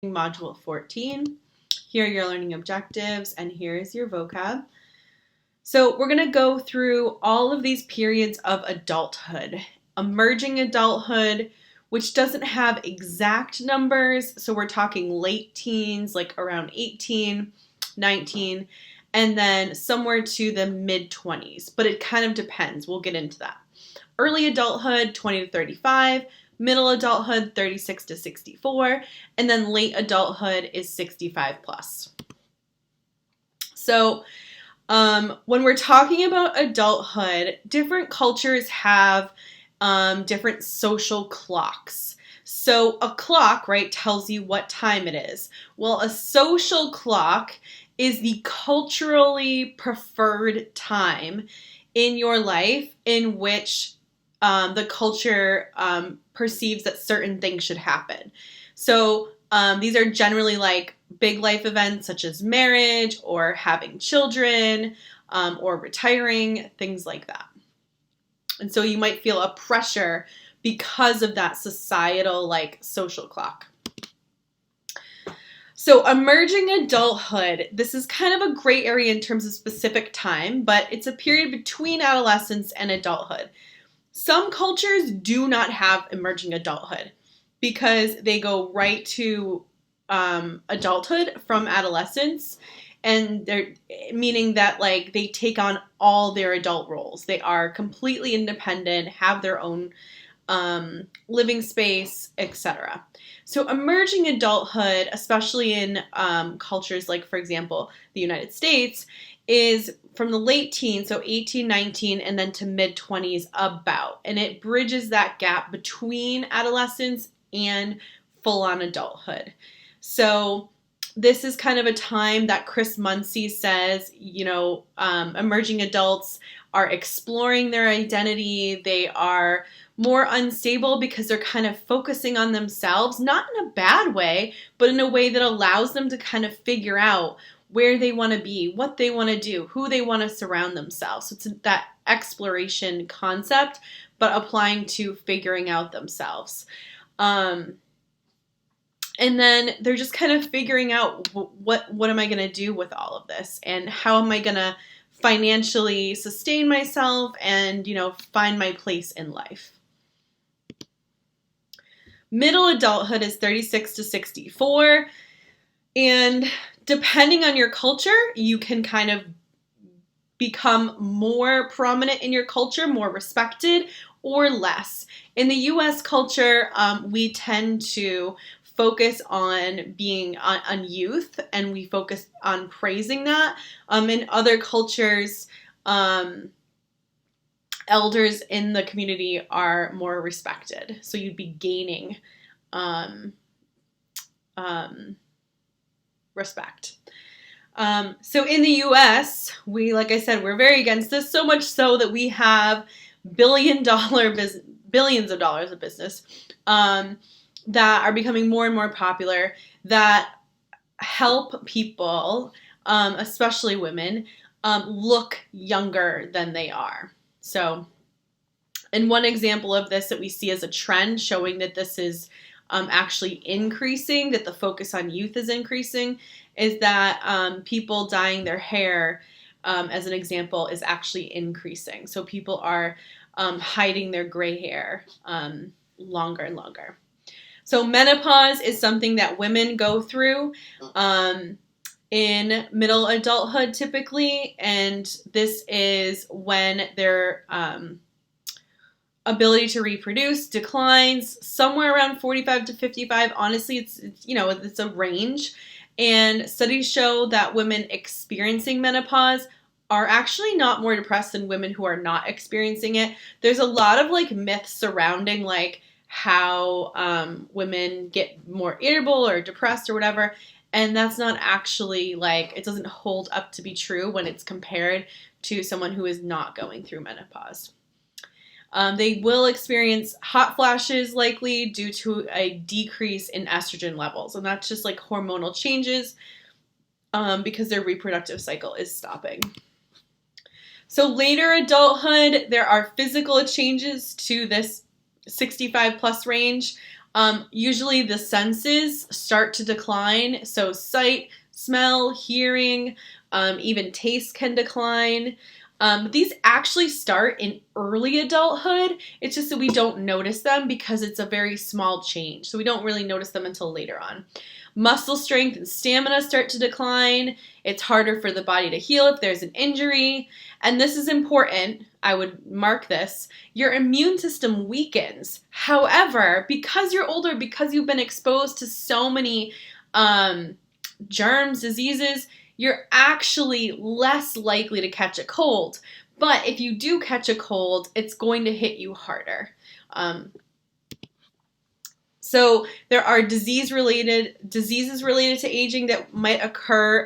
Module 14. Here are your learning objectives, and here is your vocab. So we're going to go through all of these periods of adulthood. Emerging adulthood, which doesn't have exact numbers, so we're talking late teens, like around 18, 19, and then somewhere to the mid-20s, but it kind of depends. We'll get into that. Early adulthood, 20 to 35, middle adulthood, 36 to 64, and then late adulthood is 65 plus. So when we're talking about adulthood, different cultures have different social clocks. So a clock, right, tells you what time it is. Well, a social clock is the culturally preferred time in your life in which the culture perceives that certain things should happen. So these are generally like big life events such as marriage or having children or retiring, things like that. And so you might feel a pressure because of that societal like social clock. So emerging adulthood, this is kind of a gray area in terms of specific time, but it's a period between adolescence and adulthood. Some cultures do not have emerging adulthood because they go right to adulthood from adolescence, and they're meaning that like they take on all their adult roles. They are completely independent, have their own living space, etc. So emerging adulthood, especially in cultures like, for example, the United States, is from the late teens, so 18, 19, and then to mid-20s about. And it bridges that gap between adolescence and full-on adulthood. So this is kind of a time that Chris Muncy says, emerging adults are exploring their identity. They are more unstable because they're kind of focusing on themselves, not in a bad way, but in a way that allows them to kind of figure out where they want to be, what they want to do, who they want to surround themselves. So it's that exploration concept, but applying to figuring out themselves. And then they're just kind of figuring out what am I going to do with all of this, and how am I going to financially sustain myself and, find my place in life. Middle adulthood is 36 to 64, and depending on your culture, you can kind of become more prominent in your culture, more respected, or less. In the U.S. culture, we tend to focus on being on youth, and we focus on praising that. In other cultures, elders in the community are more respected, so you'd be gaining respect. So in the U.S., like I said, we're very against this, so much so that we have billions of dollars of business that are becoming more and more popular that help people, especially women, look younger than they are. So, and one example of this that we see as a trend showing that this is actually increasing, that the focus on youth is increasing, is that people dyeing their hair, as an example, is actually increasing. So people are hiding their gray hair longer and longer. So menopause is something that women go through in middle adulthood typically, and this is when their ability to reproduce declines somewhere around 45 to 55. Honestly, it's a range, and studies show that women experiencing menopause are actually not more depressed than women who are not experiencing it. There's a lot of like myths surrounding like how women get more irritable or depressed or whatever, and that's not actually like, it doesn't hold up to be true when it's compared to someone who is not going through menopause. They will experience hot flashes likely due to a decrease in estrogen levels, and that's just like hormonal changes because their reproductive cycle is stopping. So later adulthood, there are physical changes to this 65 plus range. Usually the senses start to decline. So sight, smell, hearing, even taste can decline. These actually start in early adulthood. It's just that we don't notice them because it's a very small change. So we don't really notice them until later on. Muscle strength and stamina start to decline. It's harder for the body to heal if there's an injury. And this is important. I would mark this. Your immune system weakens. However, because you're older, because you've been exposed to so many germs, diseases, you're actually less likely to catch a cold. But if you do catch a cold, it's going to hit you harder. So there are diseases related to aging that might occur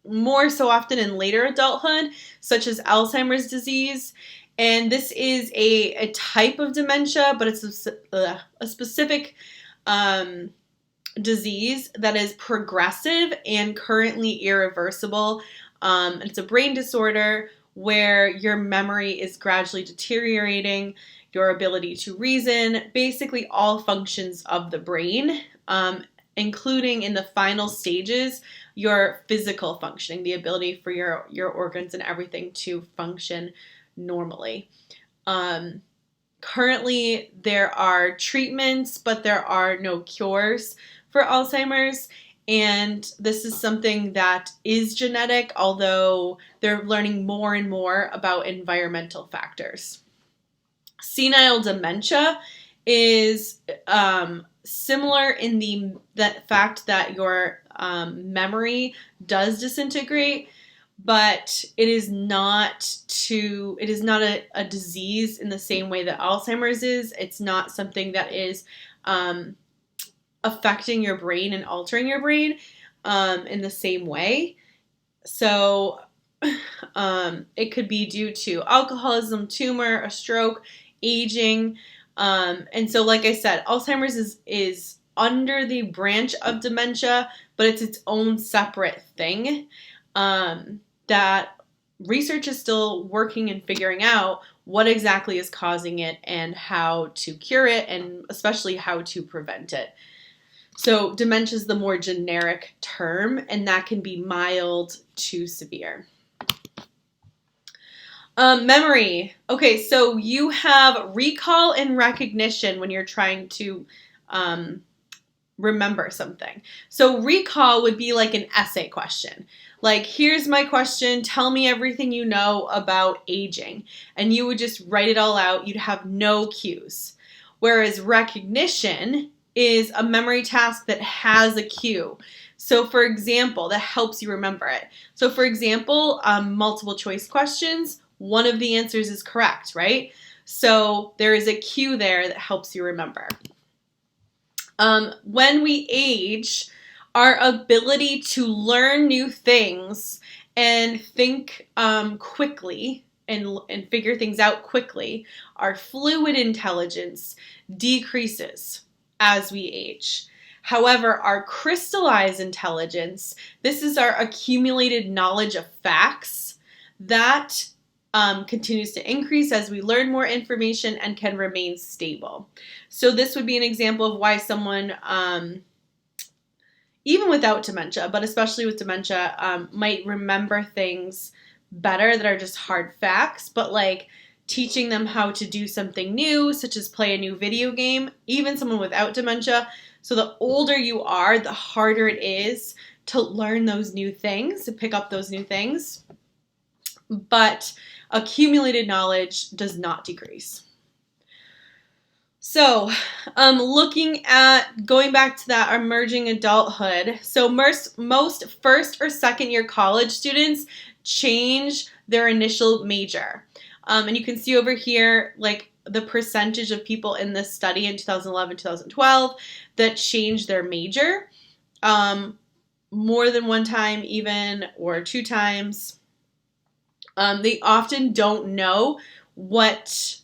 more so often in later adulthood, such as Alzheimer's disease. And this is a type of dementia, but it's a specific disease that is progressive and currently irreversible. It's a brain disorder where your memory is gradually deteriorating, your ability to reason, basically all functions of the brain, including in the final stages, your physical functioning, the ability for your organs and everything to function normally. Currently, there are treatments, but there are no cures for Alzheimer's. And this is something that is genetic, although they're learning more and more about environmental factors. Senile dementia is similar in the fact that your memory does disintegrate, but it is not a disease in the same way that Alzheimer's is. It's not something that is affecting your brain and altering your brain in the same way. So it could be due to alcoholism, tumor, a stroke, aging. And so, like I said, Alzheimer's is under the branch of dementia, but it's its own separate thing that research is still working and figuring out what exactly is causing it and how to cure it, and especially how to prevent it. So dementia is the more generic term, and that can be mild to severe. Memory. Okay, so you have recall and recognition when you're trying to remember something. So recall would be like an essay question. Like, here's my question, tell me everything you know about aging. And you would just write it all out. You'd have no cues. Whereas recognition is a memory task that has a cue. So for example, that helps you remember it. So for example, multiple choice questions, one of the answers is correct, right? So there is a cue there that helps you remember. When we age, our ability to learn new things and think quickly and figure things out quickly, our fluid intelligence decreases as we age. However, our crystallized intelligence, this is our accumulated knowledge of facts, that continues to increase as we learn more information and can remain stable. So this would be an example of why someone, even without dementia, but especially with dementia, might remember things better that are just hard facts, but like teaching them how to do something new, such as play a new video game, even someone without dementia. So the older you are, the harder it is to learn those new things, to pick up those new things. But accumulated knowledge does not decrease. So looking at, going back to that emerging adulthood, so most first or second year college students change their initial major. And you can see over here, like the percentage of people in this study in 2011, 2012 that changed their major more than one time even, or two times. They often don't know what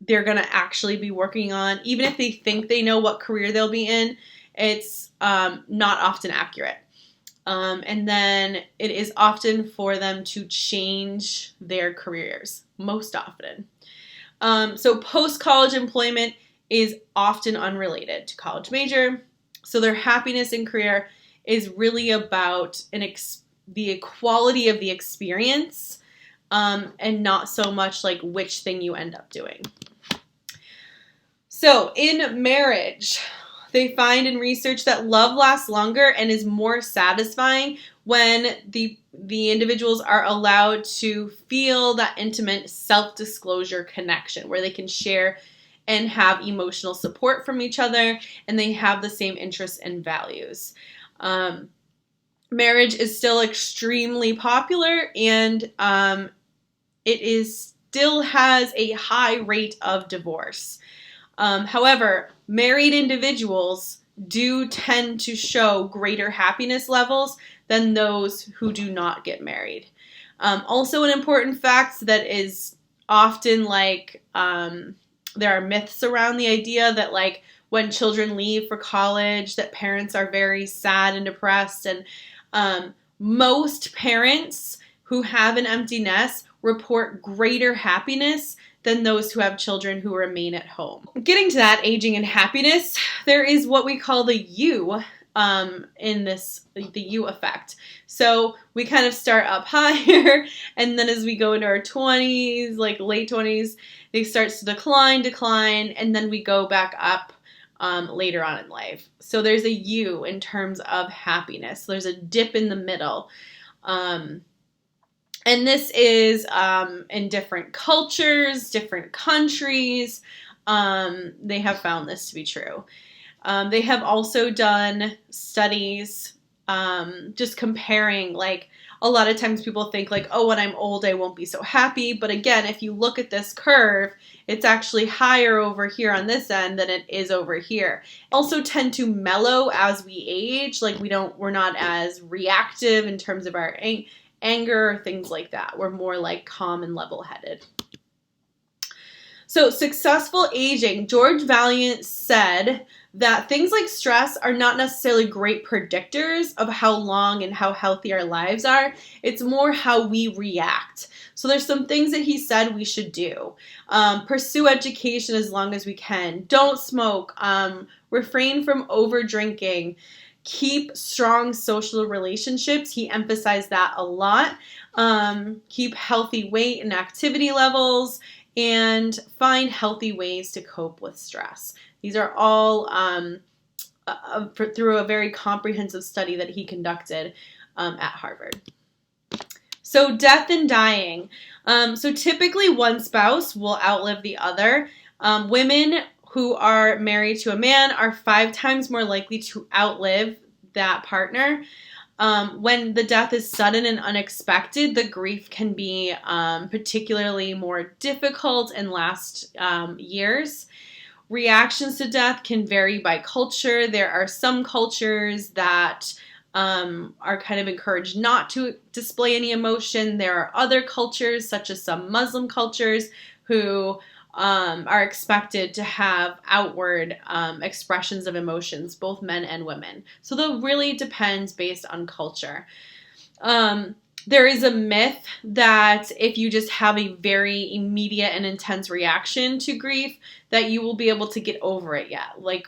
they're going to actually be working on. Even if they think they know what career they'll be in, it's not often accurate. And then it is often for them to change their careers, most often. So post-college employment is often unrelated to college major. So their happiness in career is really about the quality of the experience, and not so much like which thing you end up doing. So in marriage, they find in research that love lasts longer and is more satisfying when the individuals are allowed to feel that intimate self-disclosure connection where they can share and have emotional support from each other, and they have the same interests and values. Marriage is still extremely popular, and it still has a high rate of divorce. However, married individuals do tend to show greater happiness levels than those who do not get married. Also, an important fact that is often there are myths around the idea that when children leave for college, that parents are very sad and depressed. And most parents who have an empty nest report greater happiness than those who have children who remain at home. Getting to that, aging and happiness, there is what we call the U in this, the U effect. So we kind of start up higher, and then as we go into our 20s, late 20s, they start to decline, and then we go back up later on in life. So there's a U in terms of happiness. There's a dip in the middle. And this is in different cultures, different countries. They have found this to be true. They have also done studies just comparing, a lot of times people think oh, when I'm old, I won't be so happy. But again, if you look at this curve, it's actually higher over here on this end than it is over here. Also tend to mellow as we age. We're not as reactive in terms of our anger, things like that. We're more calm and level-headed. So successful aging, George Vaillant said that things like stress are not necessarily great predictors of how long and how healthy our lives are. It's more how we react. So there's some things that he said we should do. Pursue education as long as we can. Don't smoke. Refrain from over drinking. Keep strong social relationships. He emphasized that a lot. Keep healthy weight and activity levels, and find healthy ways to cope with stress. These are all through a very comprehensive study that he conducted at Harvard. So death and dying. So typically one spouse will outlive the other. Women who are married to a man are 5 times more likely to outlive that partner. When the death is sudden and unexpected, the grief can be particularly more difficult and last years. Reactions to death can vary by culture. There are some cultures that are kind of encouraged not to display any emotion. There are other cultures, such as some Muslim cultures, who are expected to have outward expressions of emotions, both men and women. So that really depends based on culture. There is a myth that if you just have a very immediate and intense reaction to grief, that you will be able to get over it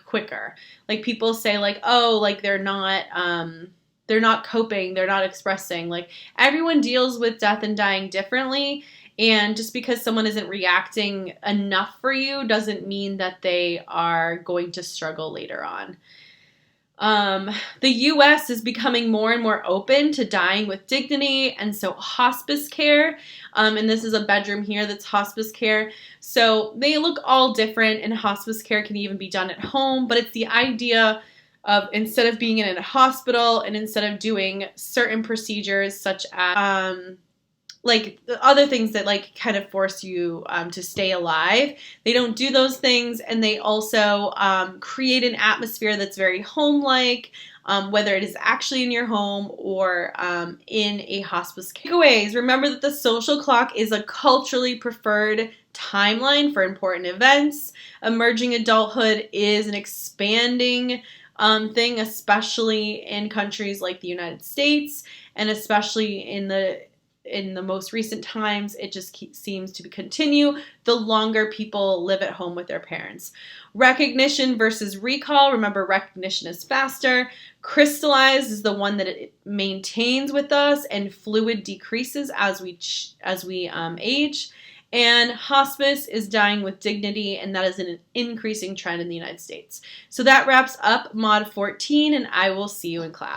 quicker. People say they're not coping, they're not expressing. Everyone deals with death and dying differently. And just because someone isn't reacting enough for you doesn't mean that they are going to struggle later on. The U.S. is becoming more and more open to dying with dignity, and so hospice care, and this is a bedroom here that's hospice care. So they look all different, and hospice care can even be done at home, but it's the idea of instead of being in a hospital and instead of doing certain procedures such as other things that kind of force you to stay alive. They don't do those things, and they also create an atmosphere that's very home-like, whether it is actually in your home or in a hospice. Takeaways: remember that the social clock is a culturally preferred timeline for important events. Emerging adulthood is an expanding thing, especially in countries like the United States, and especially in in the most recent times, it just seems to continue the longer people live at home with their parents. Recognition versus recall. Remember, recognition is faster. Crystalized is the one that it maintains with us, and fluid decreases as we age. And hospice is dying with dignity, and that is an increasing trend in the United States. So that wraps up Mod 14, and I will see you in class.